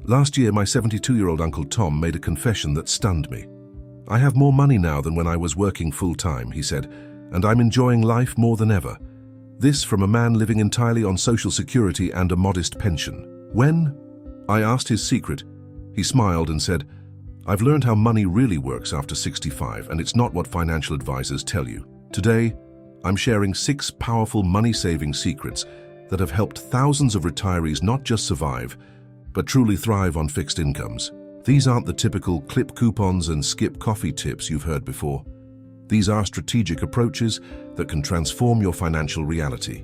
Last year, my 72-year-old Uncle Tom made a confession that stunned me. "I have more money now than when I was working full-time," he said, "and I'm enjoying life more than ever." This from a man living entirely on Social Security and a modest pension. When I asked his secret, he smiled and said, "I've learned how money really works after 65, and it's not what financial advisors tell you." Today, I'm sharing 6 powerful money-saving secrets that have helped thousands of retirees not just survive, but truly thrive on fixed incomes. These aren't the typical clip coupons and skip coffee tips you've heard before. These are strategic approaches that can transform your financial reality.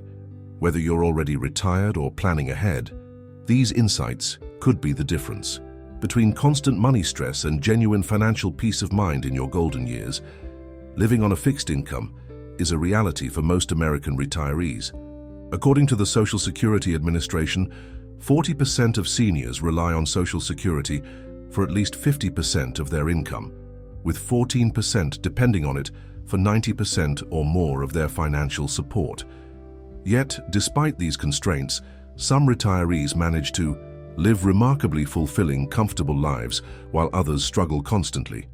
Whether you're already retired or planning ahead, these insights could be the difference. Between constant money stress and genuine financial peace of mind in your golden years, living on a fixed income is a reality for most American retirees. According to the Social Security Administration, 40% of seniors rely on Social Security for at least 50% of their income, with 14% depending on it for 90% or more of their financial support. Yet, despite these constraints, some retirees manage to live remarkably fulfilling, comfortable lives while others struggle constantly.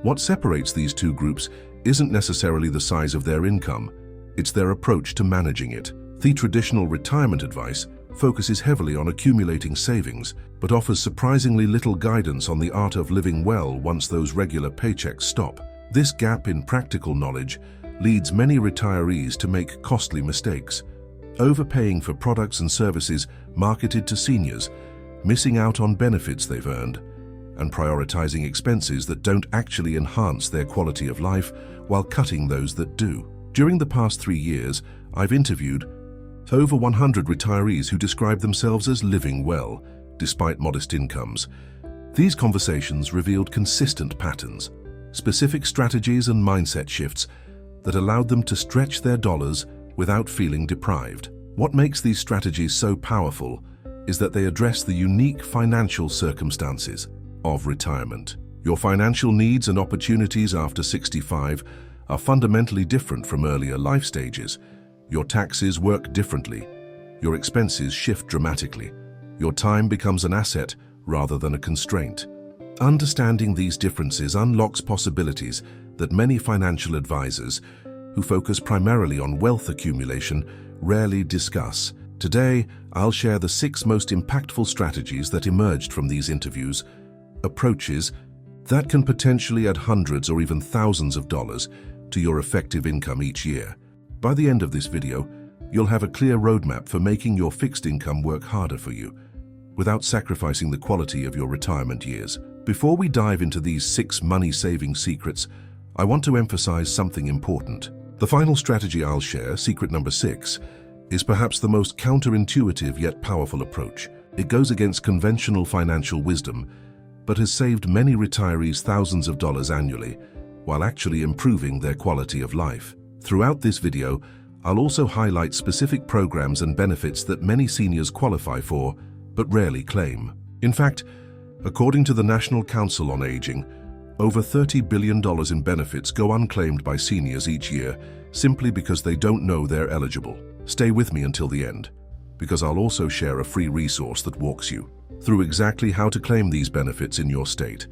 What separates these two groups isn't necessarily the size of their income, it's their approach to managing it. The traditional retirement advice focuses heavily on accumulating savings, but offers surprisingly little guidance on the art of living well once those regular paychecks stop. This gap in practical knowledge leads many retirees to make costly mistakes, overpaying for products and services marketed to seniors, missing out on benefits they've earned, and prioritizing expenses that don't actually enhance their quality of life while cutting those that do. During the past 3 years, I've interviewed over 100 retirees who describe themselves as living well, despite modest incomes. These conversations revealed consistent patterns, specific strategies and mindset shifts that allowed them to stretch their dollars without feeling deprived. What makes these strategies so powerful is that they address the unique financial circumstances of retirement. Your financial needs and opportunities after 65 are fundamentally different from earlier life stages. Your taxes work differently. Your expenses shift dramatically. Your time becomes an asset rather than a constraint. Understanding these differences unlocks possibilities that many financial advisors, who focus primarily on wealth accumulation, rarely discuss. Today, I'll share the 6 most impactful strategies that emerged from these interviews, approaches that can potentially add hundreds or even thousands of dollars to your effective income each year. By the end of this video, you'll have a clear roadmap for making your fixed income work harder for you, without sacrificing the quality of your retirement years. Before we dive into these 6 money-saving secrets, I want to emphasize something important. The final strategy I'll share, secret number 6, is perhaps the most counterintuitive yet powerful approach. It goes against conventional financial wisdom, but has saved many retirees thousands of dollars annually, while actually improving their quality of life. Throughout this video, I'll also highlight specific programs and benefits that many seniors qualify for, but rarely claim. In fact, according to the National Council on Aging, over $30 billion in benefits go unclaimed by seniors each year simply because they don't know they're eligible. Stay with me until the end, because I'll also share a free resource that walks you through exactly how to claim these benefits in your state,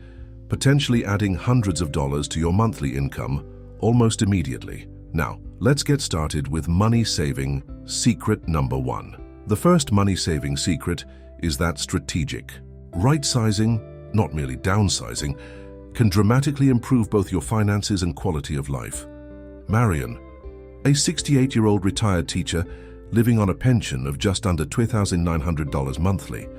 potentially adding hundreds of dollars to your monthly income almost immediately. Now, let's get started with money-saving secret number 1. The first money-saving secret is that strategic. Right-sizing, not merely downsizing, can dramatically improve both your finances and quality of life. Marion, a 68-year-old retired teacher living on a pension of just under $2,900 monthly,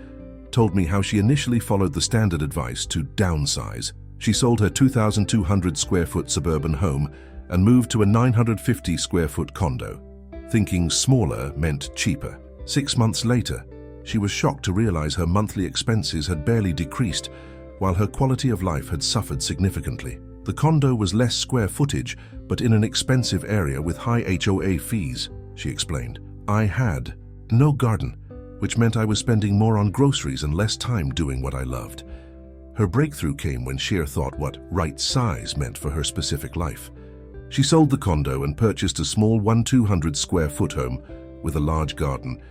told me how she initially followed the standard advice to downsize. She sold her 2,200 square foot suburban home and moved to a 950 square foot condo, thinking smaller meant cheaper. 6 months later, she was shocked to realize her monthly expenses had barely decreased, while her quality of life had suffered significantly. The condo was less square footage, but in an expensive area with high HOA fees, she explained. I had no garden, which meant I was spending more on groceries and less time doing what I loved. Her breakthrough came when she thought what right size meant for her specific life. She sold the condo and purchased a small 1,200 square foot home with a large garden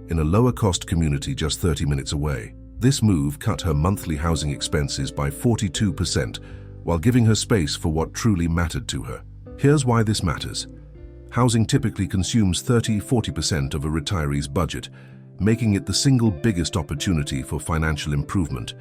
in a lower-cost community just 30 minutes away. This move cut her monthly housing expenses by 42%, while giving her space for what truly mattered to her. Here's why this matters. Housing typically consumes 30–40% of a retiree's budget, making it the single biggest opportunity for financial improvement.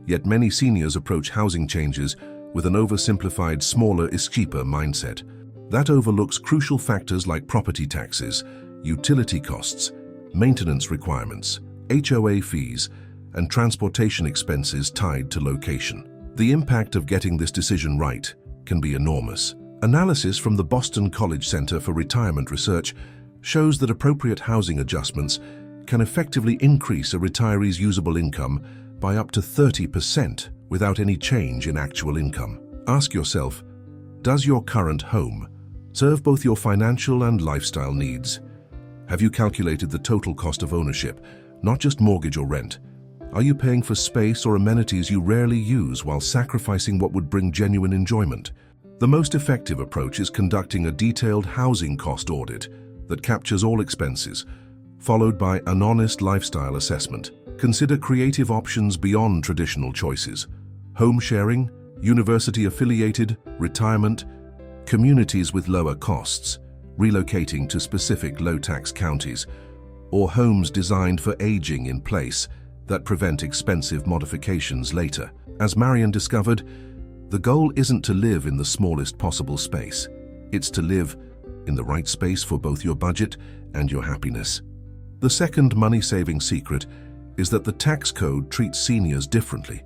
Yet many seniors approach housing changes with an oversimplified smaller is cheaper mindset. That overlooks crucial factors like property taxes, utility costs, maintenance requirements, HOA fees, and transportation expenses tied to location. The impact of getting this decision right can be enormous. Analysis from the Boston College Center for Retirement Research shows that appropriate housing adjustments can effectively increase a retiree's usable income by up to 30% without any change in actual income. Ask yourself, does your current home serve both your financial and lifestyle needs? Have you calculated the total cost of ownership, not just mortgage or rent? Are you paying for space or amenities you rarely use while sacrificing what would bring genuine enjoyment? The most effective approach is conducting a detailed housing cost audit that captures all expenses, followed by an honest lifestyle assessment. Consider creative options beyond traditional choices: home sharing, university-affiliated, retirement, communities with lower costs, relocating to specific low-tax counties, or homes designed for aging in place that prevent expensive modifications later. As Marion discovered, the goal isn't to live in the smallest possible space. It's to live in the right space for both your budget and your happiness. The second money-saving secret is that the tax code treats seniors differently,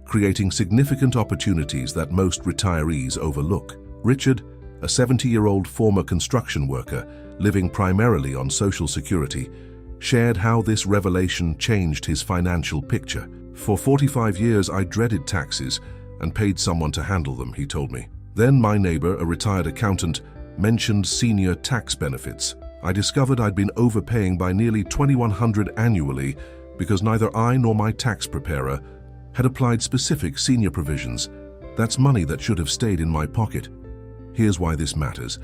creating significant opportunities that most retirees overlook. Richard, a 70-year-old former construction worker living primarily on Social Security, shared how this revelation changed his financial picture. "For 45 years, I dreaded taxes and paid someone to handle them," he told me. "Then my neighbor, a retired accountant, mentioned senior tax benefits. I discovered I'd been overpaying by nearly $2,100 annually because neither I nor my tax preparer had applied specific senior provisions. That's money that should have stayed in my pocket." Here's why this matters.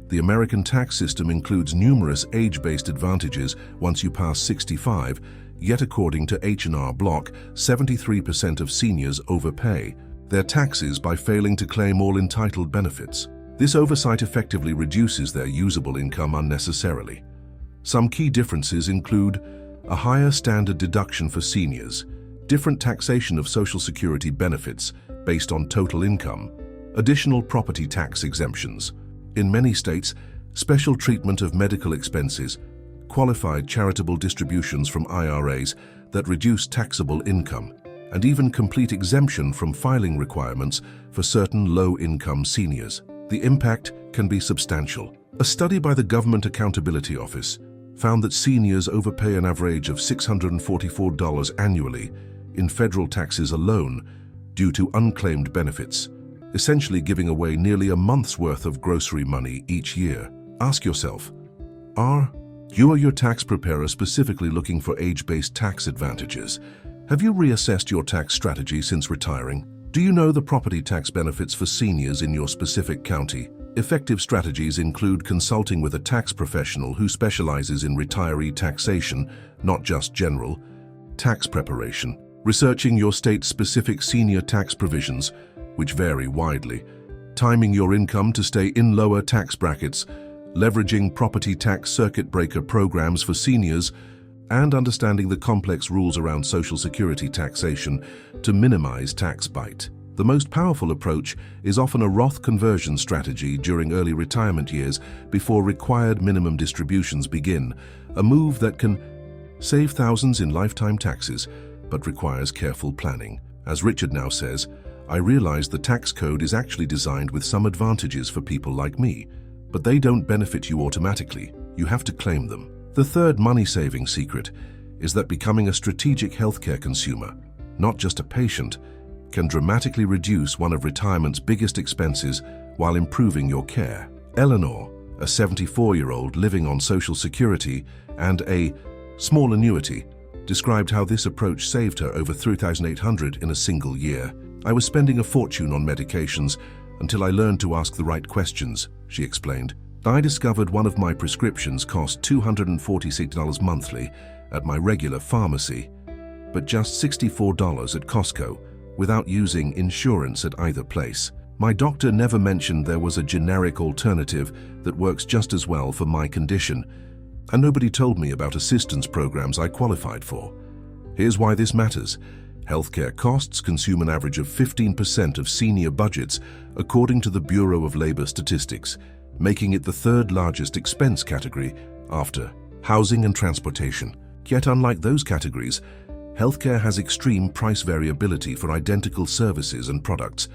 The American tax system includes numerous age-based advantages once you pass 65, yet according to H&R Block, 73% of seniors overpay their taxes by failing to claim all entitled benefits. This oversight effectively reduces their usable income unnecessarily. Some key differences include a higher standard deduction for seniors, different taxation of Social Security benefits based on total income, additional property tax exemptions. In many states, special treatment of medical expenses, qualified charitable distributions from IRAs that reduce taxable income, and even complete exemption from filing requirements for certain low-income seniors. The impact can be substantial. A study by the Government Accountability Office found that seniors overpay an average of $644 annually in federal taxes alone due to unclaimed benefits, essentially giving away nearly a month's worth of grocery money each year. Ask yourself, are you or your tax preparer specifically looking for age-based tax advantages? Have you reassessed your tax strategy since retiring? Do you know the property tax benefits for seniors in your specific county? Effective strategies include consulting with a tax professional who specializes in retiree taxation, not just general tax preparation, researching your state's specific senior tax provisions, which vary widely, timing your income to stay in lower tax brackets, leveraging property tax circuit breaker programs for seniors, and understanding the complex rules around Social Security taxation to minimize tax bite. The most powerful approach is often a Roth conversion strategy during early retirement years before required minimum distributions begin, a move that can save thousands in lifetime taxes, but requires careful planning. As Richard now says, "I realize the tax code is actually designed with some advantages for people like me, but they don't benefit you automatically. You have to claim them." The third money-saving secret is that becoming a strategic healthcare consumer, not just a patient, can dramatically reduce one of retirement's biggest expenses while improving your care. Eleanor, a 74-year-old living on Social Security and a small annuity, described how this approach saved her over $3,800 in a single year. "I was spending a fortune on medications until I learned to ask the right questions," she explained. "I discovered one of my prescriptions cost $246 monthly at my regular pharmacy. but just $64 at Costco, without using insurance at either place. My doctor never mentioned there was a generic alternative that works just as well for my condition, and nobody told me about assistance programs I qualified for. Here's why this matters. Healthcare costs consume an average of 15% of senior budgets, according to the Bureau of Labor Statistics, making it the third largest expense category after housing and transportation. Yet unlike those categories, healthcare has extreme price variability for identical services and products,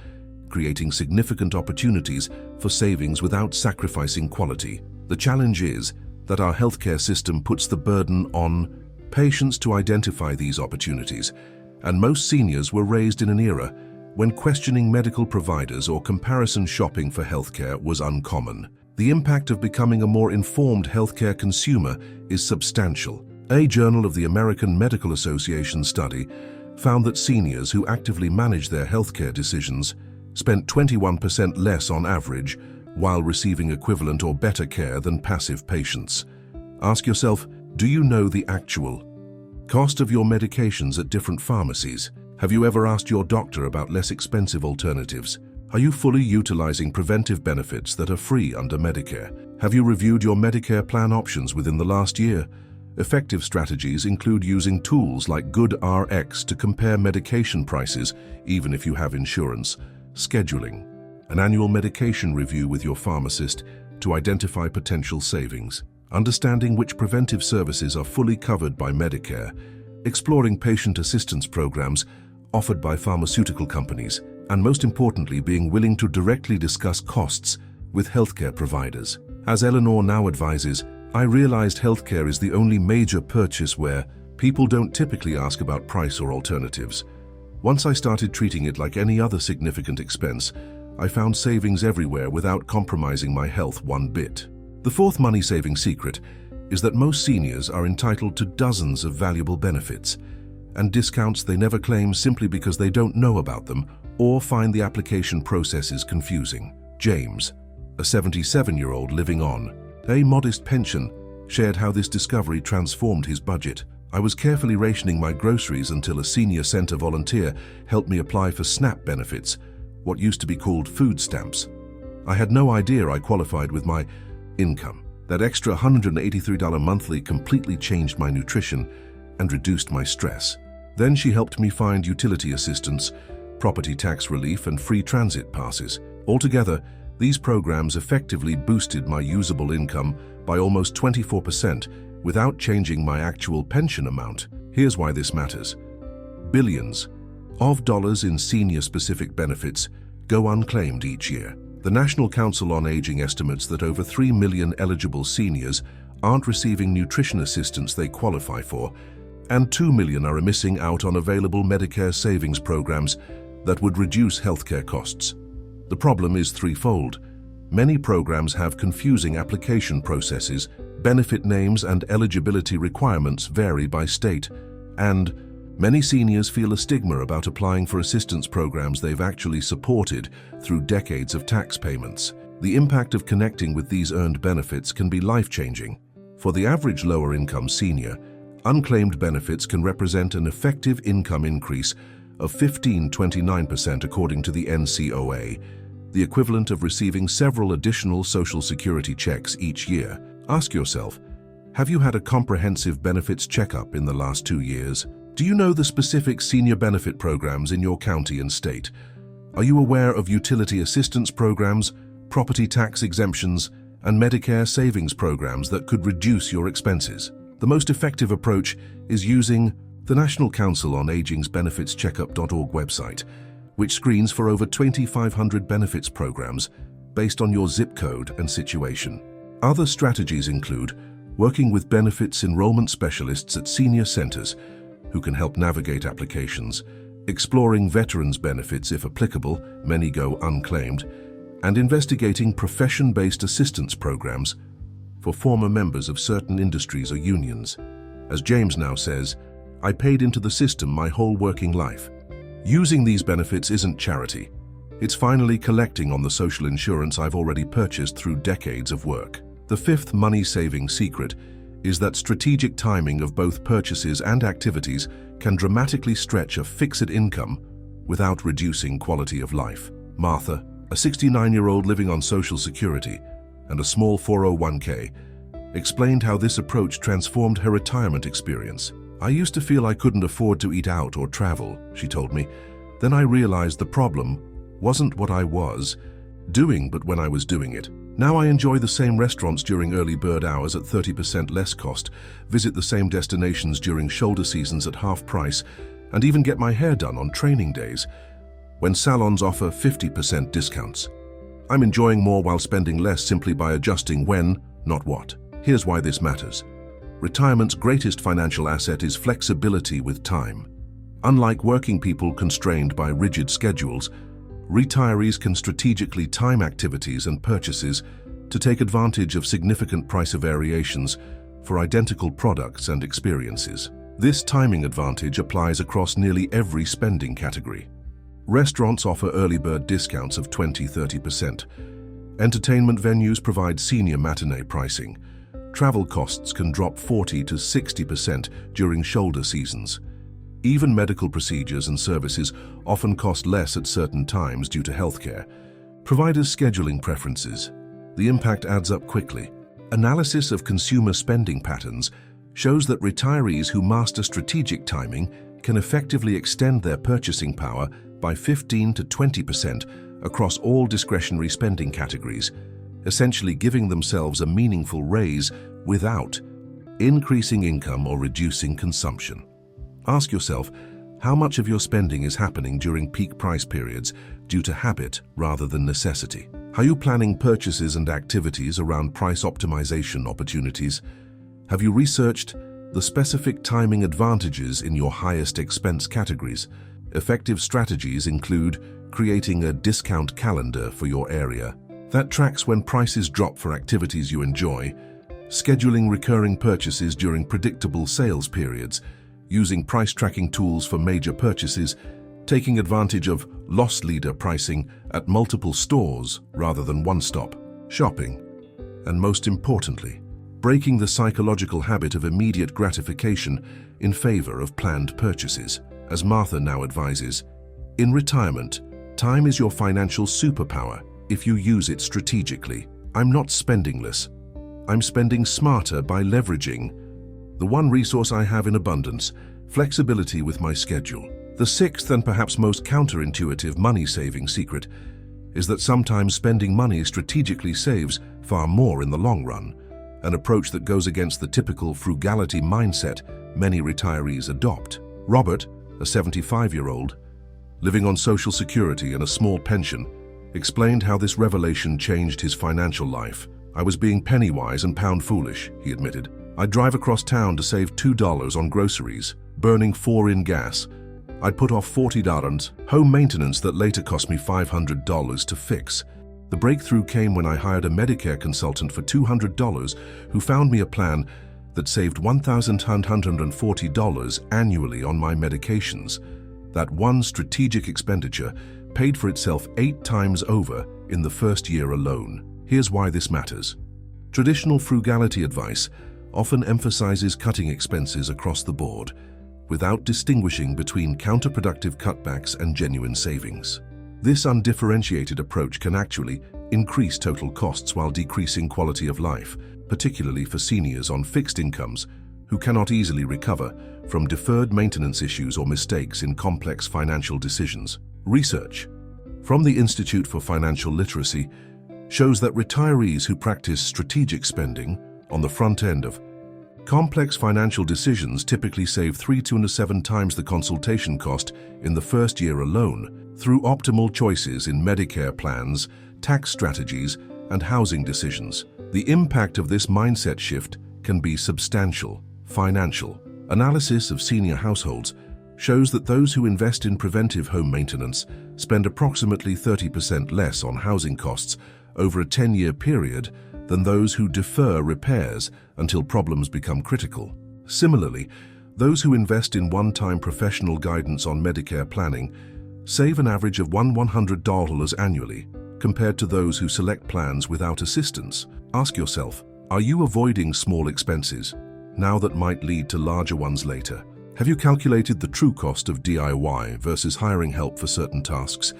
creating significant opportunities for savings without sacrificing quality. The challenge is that our healthcare system puts the burden on patients to identify these opportunities, and most seniors were raised in an era when questioning medical providers or comparison shopping for healthcare was uncommon. The impact of becoming a more informed healthcare consumer is substantial. A Journal of the American Medical Association study found that seniors who actively manage their healthcare decisions spent 21% less on average while receiving equivalent or better care than passive patients. Ask yourself, do you know the actual cost of your medications at different pharmacies? Have you ever asked your doctor about less expensive alternatives? Are you fully utilizing preventive benefits that are free under Medicare? Have you reviewed your Medicare plan options within the last year? Effective strategies include using tools like GoodRx to compare medication prices, even if you have insurance, scheduling an annual medication review with your pharmacist to identify potential savings, understanding which preventive services are fully covered by Medicare, exploring patient assistance programs offered by pharmaceutical companies, and most importantly, being willing to directly discuss costs with healthcare providers. As Eleanor now advises, I realized healthcare is the only major purchase where people don't typically ask about price or alternatives. Once I started treating it like any other significant expense, I found savings everywhere without compromising my health one bit. The fourth money-saving secret is that most seniors are entitled to dozens of valuable benefits and discounts they never claim simply because they don't know about them or find the application processes confusing. James, a 77-year-old living on a modest pension, shared how this discovery transformed his budget. I was carefully rationing my groceries until a senior center volunteer helped me apply for SNAP benefits, what used to be called food stamps. I had no idea I qualified with my income. That extra $183 monthly completely changed my nutrition and reduced my stress. Then she helped me find utility assistance, property tax relief, and free transit passes. Altogether, these programs effectively boosted my usable income by almost 24% without changing my actual pension amount. Here's why this matters. Billions of dollars in senior-specific benefits go unclaimed each year. The National Council on Aging estimates that over 3 million eligible seniors aren't receiving nutrition assistance they qualify for, and 2 million are missing out on available Medicare savings programs that would reduce healthcare costs. The problem is threefold. Many programs have confusing application processes, benefit names and eligibility requirements vary by state, and many seniors feel a stigma about applying for assistance programs they've actually supported through decades of tax payments. The impact of connecting with these earned benefits can be life-changing. For the average lower-income senior, unclaimed benefits can represent an effective income increase of 15–29% according to the NCOA, the equivalent of receiving several additional Social Security checks each year. Ask yourself, have you had a comprehensive benefits checkup in the last 2 years? Do you know the specific senior benefit programs in your county and state? Are you aware of utility assistance programs, property tax exemptions, and Medicare savings programs that could reduce your expenses? The most effective approach is using the National Council on Aging's benefitscheckup.org website, which screens for over 2,500 benefits programs based on your zip code and situation. Other strategies include working with benefits enrollment specialists at senior centers who can help navigate applications, exploring veterans benefits if applicable, many go unclaimed, and investigating profession-based assistance programs for former members of certain industries or unions. As James now says, I paid into the system my whole working life. Using these benefits isn't charity. It's finally collecting on the social insurance I've already purchased through decades of work. The fifth money-saving secret is that strategic timing of both purchases and activities can dramatically stretch a fixed income without reducing quality of life. Martha, a 69-year-old living on Social Security and a small 401k, explained how this approach transformed her retirement experience. "I used to feel I couldn't afford to eat out or travel," she told me. "Then I realized the problem wasn't what I was doing, but when I was doing it. Now I enjoy the same restaurants during early bird hours at 30% less cost, visit the same destinations during shoulder seasons at half price, and even get my hair done on training days when salons offer 50% discounts. I'm enjoying more while spending less simply by adjusting when, not what." Here's why this matters. Retirement's greatest financial asset is flexibility with time. Unlike working people constrained by rigid schedules, retirees can strategically time activities and purchases to take advantage of significant price variations for identical products and experiences. This timing advantage applies across nearly every spending category. Restaurants offer early bird discounts of 20–30%. Entertainment venues provide senior matinee pricing. Travel costs can drop 40–60% during shoulder seasons. Even medical procedures and services often cost less at certain times due to healthcare. Providers' scheduling preferences. The impact adds up quickly. Analysis of consumer spending patterns shows that retirees who master strategic timing can effectively extend their purchasing power by 15–20% across all discretionary spending categories, essentially giving themselves a meaningful raise without increasing income or reducing consumption. Ask yourself, how much of your spending is happening during peak price periods due to habit rather than necessity? Are you planning purchases and activities around price optimization opportunities? Have you researched the specific timing advantages in your highest expense categories? Effective strategies include creating a discount calendar for your area that tracks when prices drop for activities you enjoy, scheduling recurring purchases during predictable sales periods, using price tracking tools for major purchases, taking advantage of loss leader pricing at multiple stores rather than one-stop shopping, and most importantly, breaking the psychological habit of immediate gratification in favor of planned purchases. As Martha now advises, in retirement, time is your financial superpower if you use it strategically. I'm not spending less. I'm spending smarter by leveraging the one resource I have in abundance, flexibility with my schedule. The sixth and perhaps most counterintuitive money-saving secret is that sometimes spending money strategically saves far more in the long run, an approach that goes against the typical frugality mindset many retirees adopt. Robert, a 75-year-old, living on Social Security and a small pension, explained how this revelation changed his financial life. "I was being penny-wise and pound-foolish," he admitted. "I'd drive across town to save $2 on groceries, burning $4 in gas. I'd put off $40 home maintenance that later cost me $500 to fix. The breakthrough came when I hired a Medicare consultant for $200 who found me a plan that saved $1,140 annually on my medications. That one strategic expenditure paid for itself 8 times over in the first year alone." Here's why this matters. Traditional frugality advice often emphasizes cutting expenses across the board, without distinguishing between counterproductive cutbacks and genuine savings. This undifferentiated approach can actually increase total costs while decreasing quality of life, particularly for seniors on fixed incomes who cannot easily recover from deferred maintenance issues or mistakes in complex financial decisions. Research from the Institute for Financial Literacy shows that retirees who practice strategic spending on the front end of complex financial decisions typically save 3 to 7 times the consultation cost in the first year alone through optimal choices in Medicare plans, tax strategies, and housing decisions. The impact of this mindset shift can be substantial. Financial analysis of senior households shows that those who invest in preventive home maintenance spend approximately 30% less on housing costs over a 10-year period than those who defer repairs until problems become critical. Similarly, those who invest in one-time professional guidance on Medicare planning save an average of $100 annually, compared to those who select plans without assistance. Ask yourself, are you avoiding small expenses now that might lead to larger ones later. Have you calculated the true cost of DIY versus hiring help for certain tasks?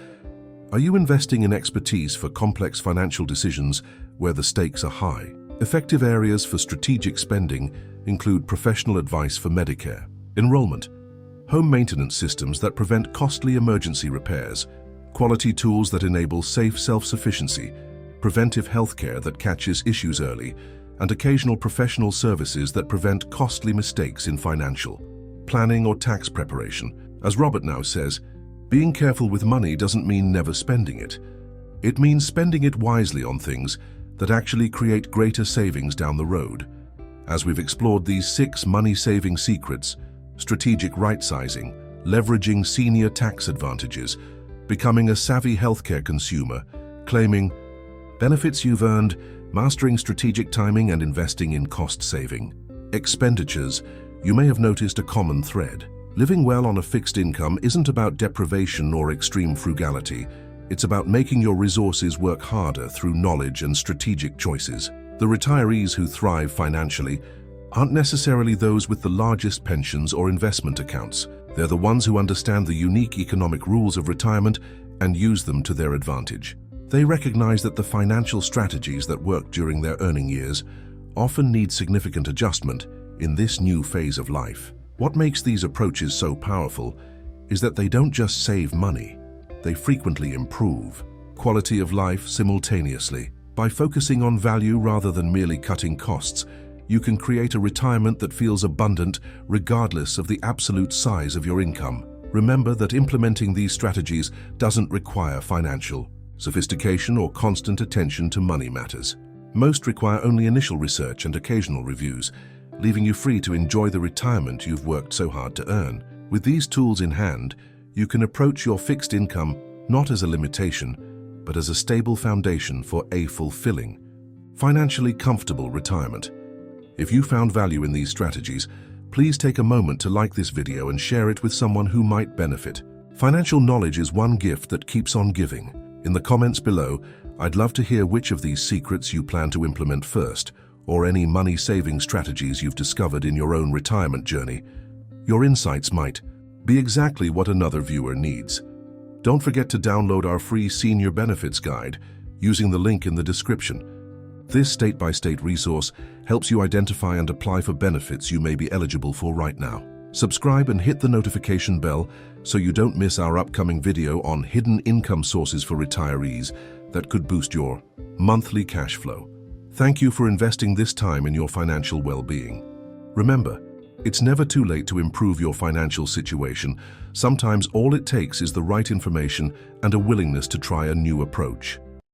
Are you investing in expertise for complex financial decisions where the stakes are high? Effective areas for strategic spending include professional advice for Medicare, enrollment, home maintenance systems that prevent costly emergency repairs, quality tools that enable safe self-sufficiency, preventive healthcare that catches issues early, and occasional professional services that prevent costly mistakes in financial planning or tax preparation. As Robert now says, being careful with money doesn't mean never spending it. It means spending it wisely on things that actually create greater savings down the road. As we've explored these 6 money-saving secrets, strategic right-sizing, leveraging senior tax advantages, becoming a savvy healthcare consumer, claiming benefits you've earned, mastering strategic timing and investing in cost-saving expenditures, you may have noticed a common thread. Living well on a fixed income isn't about deprivation or extreme frugality. It's about making your resources work harder through knowledge and strategic choices. The retirees who thrive financially aren't necessarily those with the largest pensions or investment accounts. They're the ones who understand the unique economic rules of retirement and use them to their advantage. They recognize that the financial strategies that work during their earning years often need significant adjustment in this new phase of life. What makes these approaches so powerful is that they don't just save money, they frequently improve quality of life simultaneously. By focusing on value rather than merely cutting costs, you can create a retirement that feels abundant regardless of the absolute size of your income. Remember that implementing these strategies doesn't require financial sophistication or constant attention to money matters. Most require only initial research and occasional reviews, leaving you free to enjoy the retirement you've worked so hard to earn. With these tools in hand, you can approach your fixed income not as a limitation, but as a stable foundation for a fulfilling, financially comfortable retirement. If you found value in these strategies, please take a moment to like this video and share it with someone who might benefit. Financial knowledge is one gift that keeps on giving. In the comments below, I'd love to hear which of these secrets you plan to implement first, or any money-saving strategies you've discovered in your own retirement journey. Your insights might be exactly what another viewer needs. Don't forget to download our free Senior Benefits Guide using the link in the description. This state-by-state resource helps you identify and apply for benefits you may be eligible for right now. Subscribe and hit the notification bell so you don't miss our upcoming video on hidden income sources for retirees that could boost your monthly cash flow. Thank you for investing this time in your financial well-being. Remember, it's never too late to improve your financial situation. Sometimes all it takes is the right information and a willingness to try a new approach.